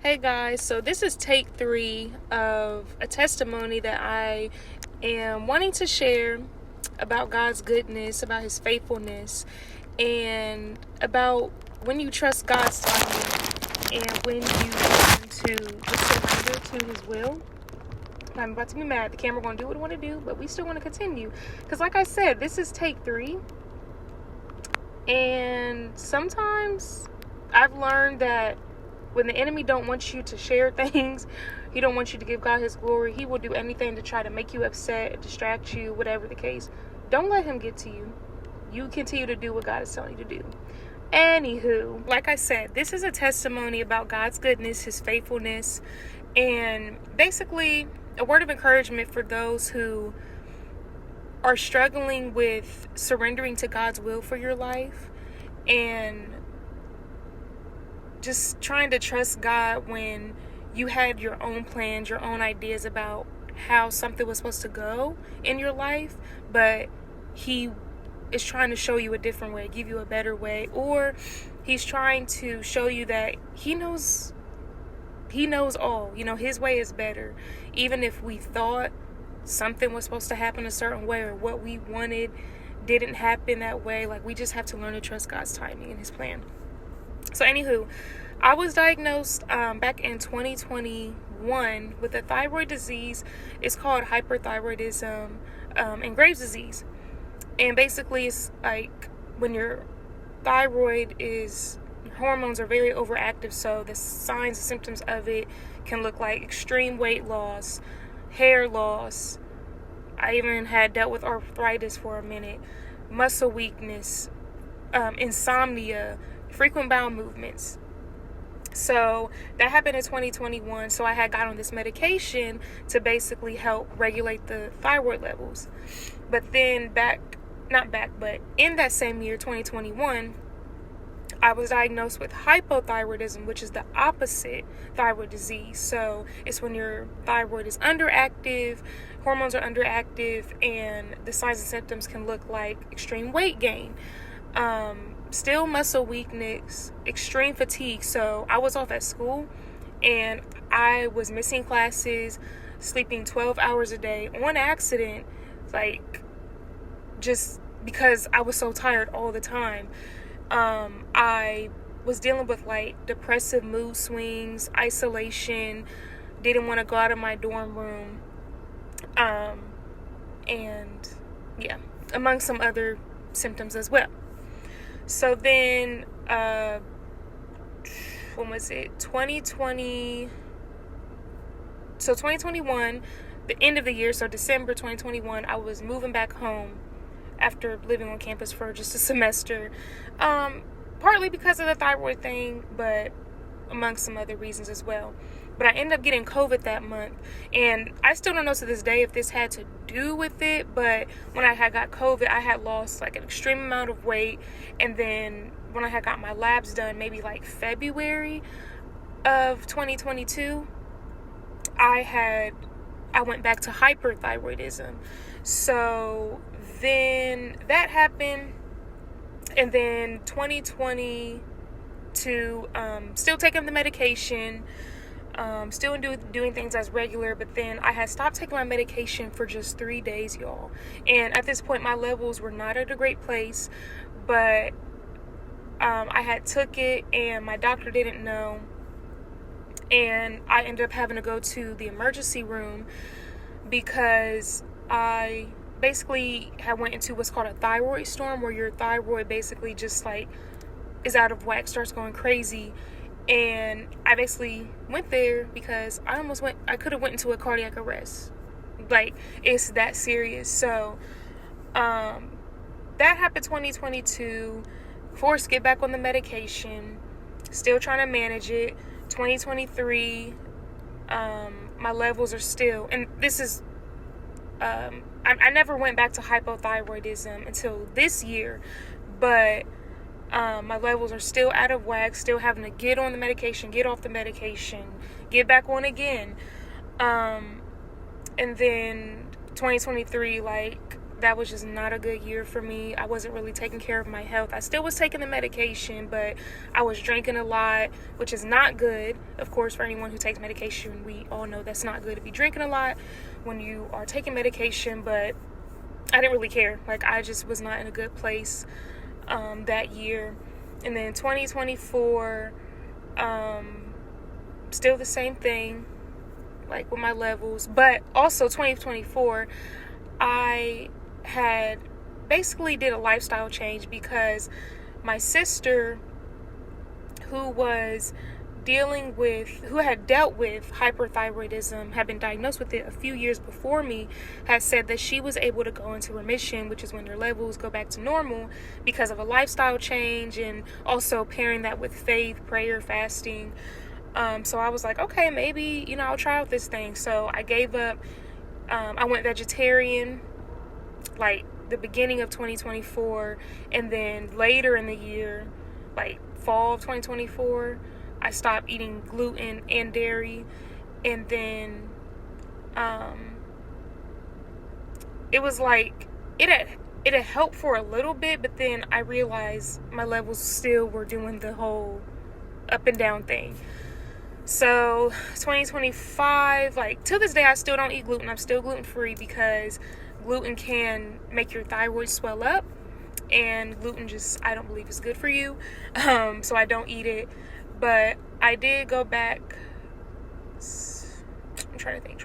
Hey guys, so this is take 3 of a testimony that I am wanting to share about God's goodness, about His faithfulness, and about when you trust God's timing and when you learn to just surrender to His will. I'm about to be mad. The camera going to do what it want to do, but we still want to continue. Because like I said, this is take 3. And sometimes I've learned that when the enemy don't want you to share things, he don't want you to give God His glory, he will do anything to try to make you upset, distract you, whatever the case. Don't let him get to you. You continue to do what God is telling you to do. Anywho, like I said, this is a testimony about God's goodness, His faithfulness, and basically a word of encouragement for those who are struggling with surrendering to God's will for your life and just trying to trust God when you had your own plans, your own ideas about how something was supposed to go in your life, but He is trying to show you a different way, give you a better way, or He's trying to show you that He knows all. His way is better. Even if we thought something was supposed to happen a certain way or what we wanted didn't happen that way, we just have to learn to trust God's timing and His plan. So anywho, I was diagnosed back in 2021 with a thyroid disease. It's called hyperthyroidism and Graves' disease. And basically it's like when your thyroid your hormones are very overactive, so the signs and symptoms of it can look like extreme weight loss, hair loss. I even had dealt with arthritis for a minute, muscle weakness, insomnia, frequent bowel movements. So that happened in 2021. So I had got on this medication to basically help regulate the thyroid levels. But then but in that same year, 2021, I was diagnosed with hypothyroidism, which is the opposite thyroid disease. So it's when your thyroid is underactive, hormones are underactive, and the signs and symptoms can look like extreme weight gain, still muscle weakness, extreme fatigue. So I was off at school and I was missing classes, sleeping 12 hours a day on accident, just because I was so tired all the time. I was dealing with depressive mood swings, isolation, didn't want to go out of my dorm room, and yeah, among some other symptoms as well. So then, when was it? 2020. So 2021, the end of the year, so December 2021, I was moving back home after living on campus for just a semester. Partly because of the thyroid thing, but among some other reasons as well. But I ended up getting COVID that month, and I still don't know to this day if this had to do with it, but when I had got COVID, I had lost an extreme amount of weight, and then when I had got my labs done, maybe February of 2022, I went back to hyperthyroidism. So then that happened, and then 2022, still taking the medication, still doing things as regular, but then I had stopped taking my medication for just 3 days, y'all. And at this point, my levels were not at a great place, but I had took it, and my doctor didn't know, and I ended up having to go to the emergency room because I basically had went into what's called a thyroid storm, where your thyroid basically just is out of whack, starts going crazy. And I basically went there because I could have went into a cardiac arrest. It's that serious. So that happened 2022. Forced to get back on the medication, still trying to manage it. 2023, my levels are still, and this is I never went back to hypothyroidism until this year, but my levels are still out of whack, still having to get on the medication, get off the medication, get back on again. And then 2023, that was just not a good year for me. I wasn't really taking care of my health. I still was taking the medication, but I was drinking a lot, which is not good. Of course, for anyone who takes medication, we all know that's not good to be drinking a lot when you are taking medication, but I didn't really care. Like, I just was not in a good place that year. And then 2024, still the same thing, like with my levels. But also 2024, I had basically did a lifestyle change because my sister, who had dealt with hyperthyroidism, had been diagnosed with it a few years before me, has said that she was able to go into remission, which is when your levels go back to normal, because of a lifestyle change, and also pairing that with faith, prayer, fasting. So I was like, okay, maybe, I'll try out this thing. So I gave up. I went vegetarian, like the beginning of 2024, and then later in the year, like fall of 2024, I stopped eating gluten and dairy. And then it was like it had helped for a little bit, but then I realized my levels still were doing the whole up and down thing. So 2025, like to this day, I still don't eat gluten. I'm still gluten free because gluten can make your thyroid swell up, and gluten I don't believe is good for you. So I don't eat it. But I did go back. I'm trying to think.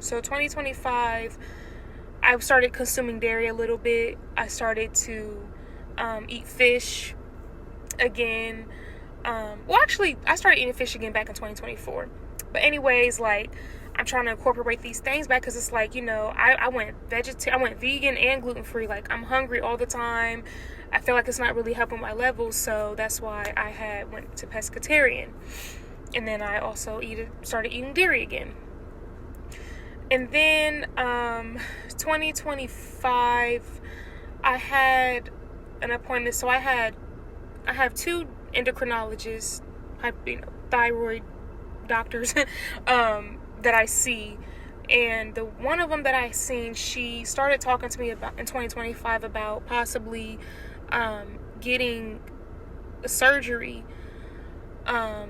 So 2025, I started consuming dairy a little bit. I started to eat fish again. I started eating fish again back in 2024. But anyways, like, I'm trying to incorporate these things back because it's like, I went vegan and gluten-free. Like, I'm hungry all the time. I feel like it's not really helping my levels, so that's why I went to pescatarian. And then I also started eating dairy again. And then 2025, I had an appointment. So I have two endocrinologists, thyroid doctors that I see. And the one of them that I seen, she started talking to me about in 2025 about possibly getting a surgery. So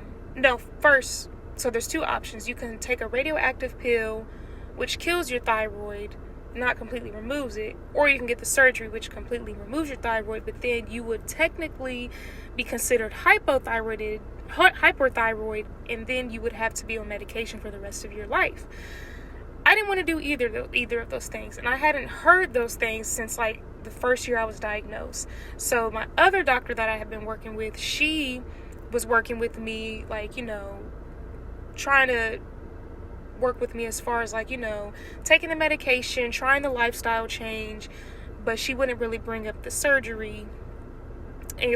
there's two options. You can take a radioactive pill, which kills your thyroid, not completely removes it, or you can get the surgery, which completely removes your thyroid, but then you would technically be considered hyperthyroid, and then you would have to be on medication for the rest of your life. I didn't want to do either of those things, and I hadn't heard those things since like the first year I was diagnosed. So my other doctor that I had been working with, she was working with me, like, trying to work with me as far as like, taking the medication, trying the lifestyle change, but she wouldn't really bring up the surgery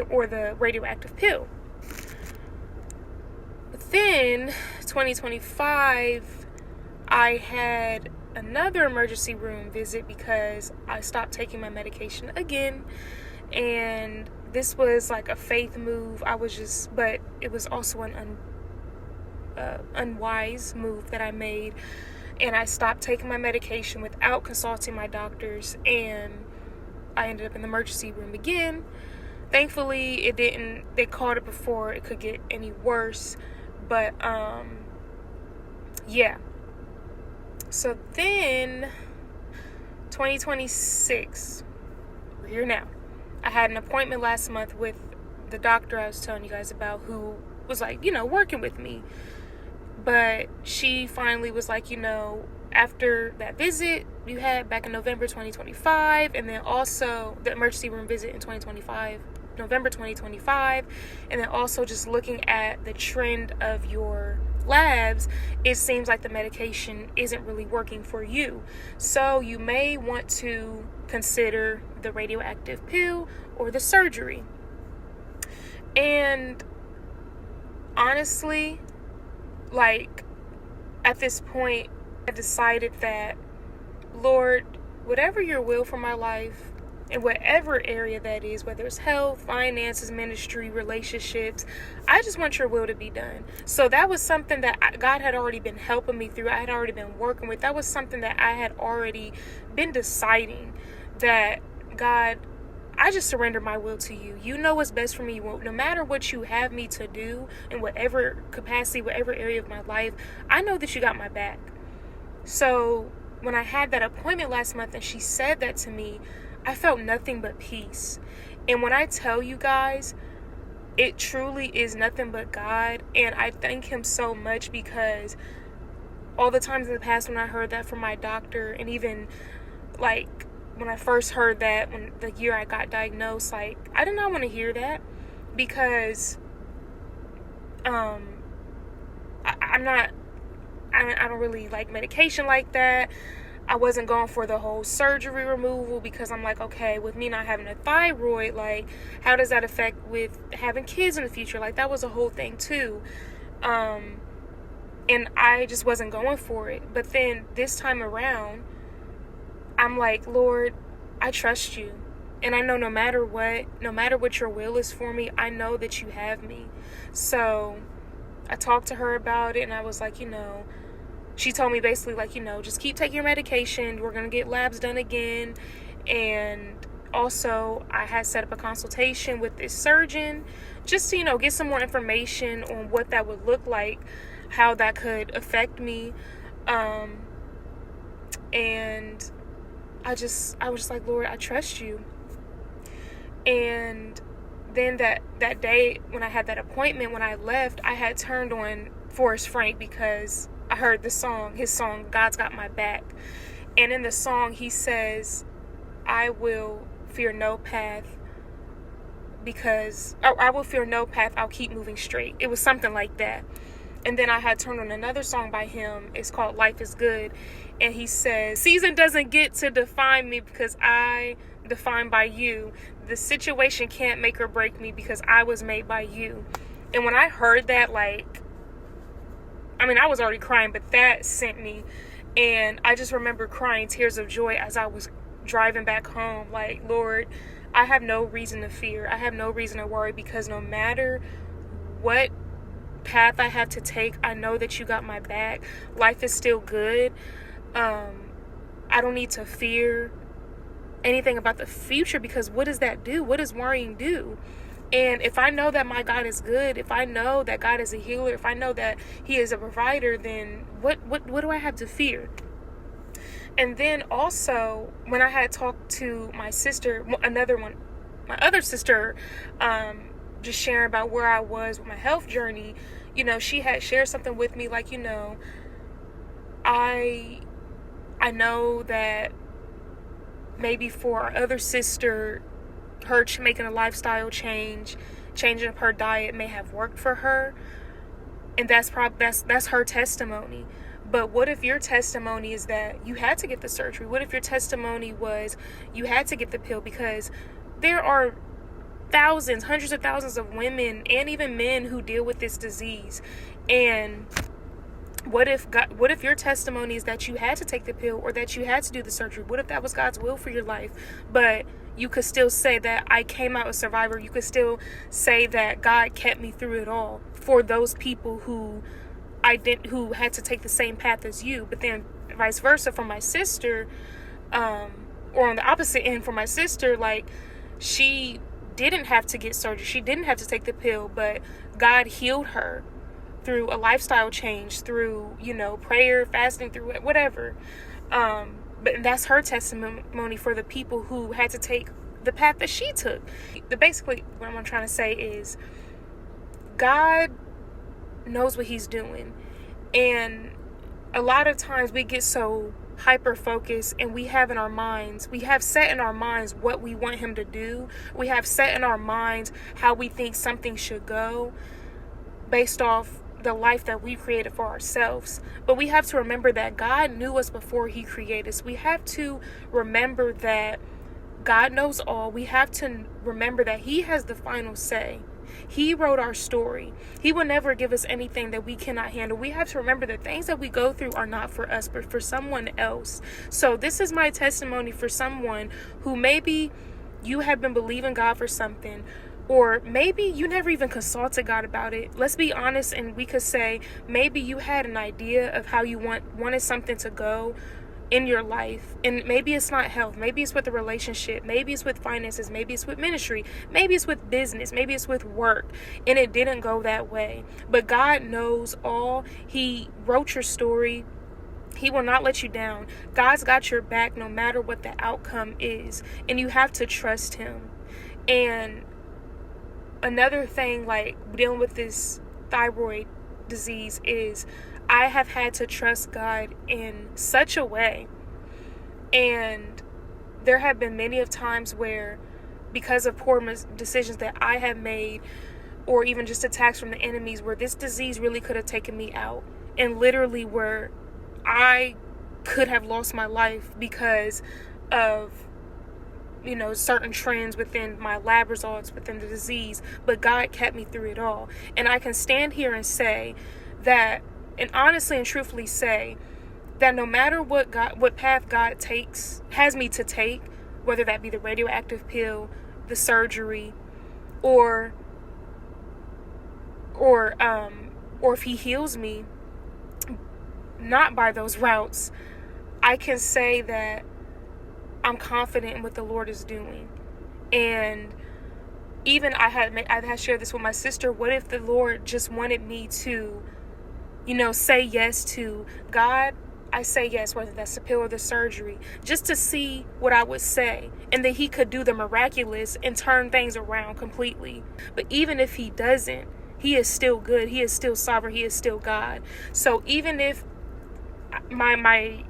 or the radioactive pill. But then 2025, I had another emergency room visit because I stopped taking my medication again, and this was like a faith move. But it was also an unwise move that I made, and I stopped taking my medication without consulting my doctors, and I ended up in the emergency room again. Thankfully, they caught it before it could get any worse, but yeah. So then 2026, we're here now. I had an appointment last month with the doctor I was telling you guys about, who was like, working with me. But she finally was like, after that visit you had back in November 2025, and then also the emergency room visit in November 2025, and then also just looking at the trend of your labs, it seems like the medication isn't really working for you. So you may want to consider the radioactive pill or the surgery. And honestly, like, at this point, I decided that, Lord, whatever your will for my life, in whatever area that is, whether it's health, finances, ministry, relationships, I just want your will to be done. So that was something that God had already been helping me through. I had already been working with. That was something that I had already been deciding that, God, I just surrender my will to you. You know what's best for me. No matter what you have me to do in whatever capacity, whatever area of my life, I know that you got my back. So when I had that appointment last month and she said that to me, I felt nothing but peace. And when I tell you guys, it truly is nothing but God. And I thank him so much, because all the times in the past when I heard that from my doctor, and even like when I first heard that when the year I got diagnosed, like, I did not want to hear that, because I don't really like medication like that. I wasn't going for the whole surgery removal, because I'm like, okay, with me not having a thyroid, like, how does that affect with having kids in the future? Like, that was a whole thing too. And I just wasn't going for it. But then this time around, I'm like, Lord, I trust you. And I know no matter what your will is for me, I know that you have me. So I talked to her about it, and I was like, she told me basically, like, just keep taking your medication. We're going to get labs done again. And also, I had set up a consultation with this surgeon just to, get some more information on what that would look like, how that could affect me. And I was just like, Lord, I trust you. And then that day when I had that appointment, when I left, I had turned on Forrest Frank, because I heard his song, God's Got My Back. And in the song, he says, I will fear no path, I'll keep moving straight. It was something like that. And then I had turned on another song by him. It's called Life is Good. And he says, season doesn't get to define me, because I defined by you. The situation can't make or break me, because I was made by you. And when I heard that, I was already crying, but that sent me. And I just remember crying tears of joy as I was driving back home. Like, Lord, I have no reason to fear. I have no reason to worry, because no matter what path I have to take, I know that you got my back. Life is still good. I don't need to fear anything about the future, because what does that do? What does worrying do? And if I know that my God is good, if I know that God is a healer, if I know that he is a provider, then what do I have to fear? And then also, when I had talked to my sister, my other sister, just sharing about where I was with my health journey, she had shared something with me, like, I know that maybe for our other sister, her making a lifestyle change, changing up her diet may have worked for her, and that's her testimony. But what if your testimony is that you had to get the surgery? What if your testimony was you had to get the pill? Because there are thousands, hundreds of thousands of women and even men who deal with this disease. And what if your testimony is that you had to take the pill, or that you had to do the surgery? What if that was God's will for your life, but you could still say that I came out a survivor? You could still say that God kept me through it all, for those people who had to take the same path as you. But then vice versa for my sister, or on the opposite end for my sister, like, she didn't have to get surgery, she didn't have to take the pill, but God healed her through a lifestyle change, through prayer, fasting, through whatever. But that's her testimony for the people who had to take the path that she took. Basically, what I'm trying to say is, God knows what he's doing. And a lot of times we get so hyper focused, and we have set in our minds what we want him to do. We have set in our minds how we think something should go, based off the life that we created for ourselves. But we have to remember that God knew us before he created us. We have to remember that God knows all. We have to remember that he has the final say. He wrote our story. He will never give us anything that we cannot handle. We have to remember that things that we go through are not for us, but for someone else. So this is my testimony for someone who maybe you have been believing God for something, or maybe you never even consulted God about it. Let's be honest, and we could say maybe you had an idea of how you wanted something to go, in your life, and maybe it's not health, maybe it's with a relationship, maybe it's with finances, maybe it's with ministry, maybe it's with business, maybe it's with work, and it didn't go that way. But God knows all. He wrote your story. He will not let you down. God's got your back no matter what the outcome is, and you have to trust him. And another thing, like dealing with this thyroid disease, is I have had to trust God in such a way. And there have been many of times where, because of poor decisions that I have made, or even just attacks from the enemies, where this disease really could have taken me out, and literally where I could have lost my life because of, certain trends within my lab results, within the disease. But God kept me through it all. And I can stand here and say that, and honestly and truthfully say, that no matter what path God has me to take, whether that be the radioactive pill, the surgery, or if he heals me not by those routes, I can say that I'm confident in what the Lord is doing. And even I had shared this with my sister. What if the Lord just wanted me to, say yes to God? I say yes, whether that's the pill or the surgery, just to see what I would say, and that he could do the miraculous and turn things around completely. But even if he doesn't, he is still good. He is still sovereign. He is still God. So even if my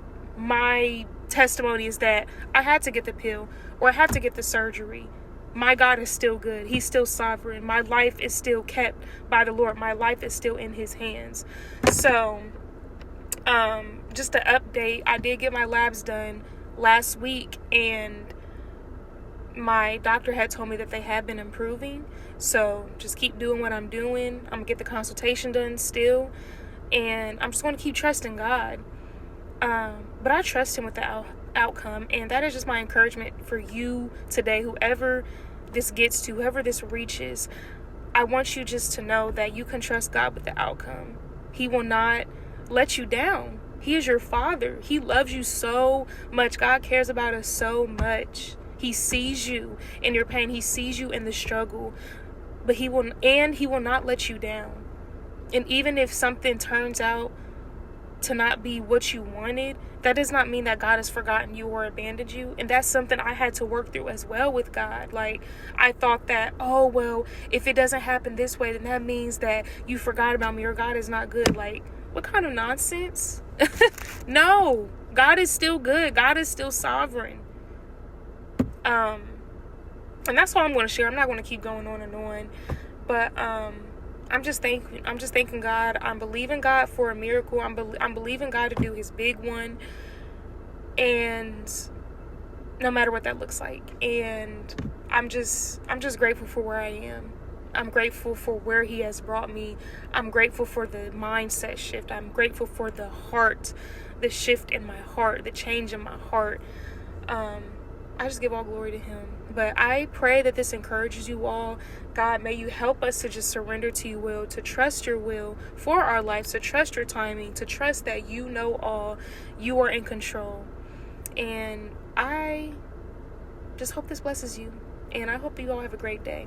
testimony is that I had to get the pill or I had to get the surgery, my God is still good. He's still sovereign. My life is still kept by the Lord. My life is still in his hands. So, just an update, I did get my labs done last week, and my doctor had told me that they have been improving. So just keep doing what I'm doing. I'm gonna get the consultation done still, and I'm just going to keep trusting God. But I trust him with the outcome, and that is just my encouragement for you today. Whoever this gets to, whoever this reaches, I want you just to know that you can trust God with the outcome. He will not let you down. He is your Father. He loves you so much. God cares about us so much. He sees you in your pain. He sees you in the struggle. But he will not let you down. And even if something turns out to not be what you wanted, that does not mean that God has forgotten you or abandoned you. And that's something I had to work through as well with God. Like, I thought that, oh, well, if it doesn't happen this way, then that means that you forgot about me or God is not good. Like, what kind of nonsense? No, God is still good. God is still sovereign. And that's all I'm going to share. I'm not going to keep going on and on. But I'm just thanking God. I'm believing God for a miracle. I'm believing God to do his big one. And no matter what that looks like. And I'm just grateful for where I am. I'm grateful for where he has brought me. I'm grateful for the mindset shift. I'm grateful for the shift in my heart, the change in my heart. I just give all glory to him. But I pray that this encourages you all. God, may you help us to just surrender to your will, to trust your will for our lives, to trust your timing, to trust that you know all, you are in control. And I just hope this blesses you. And I hope you all have a great day.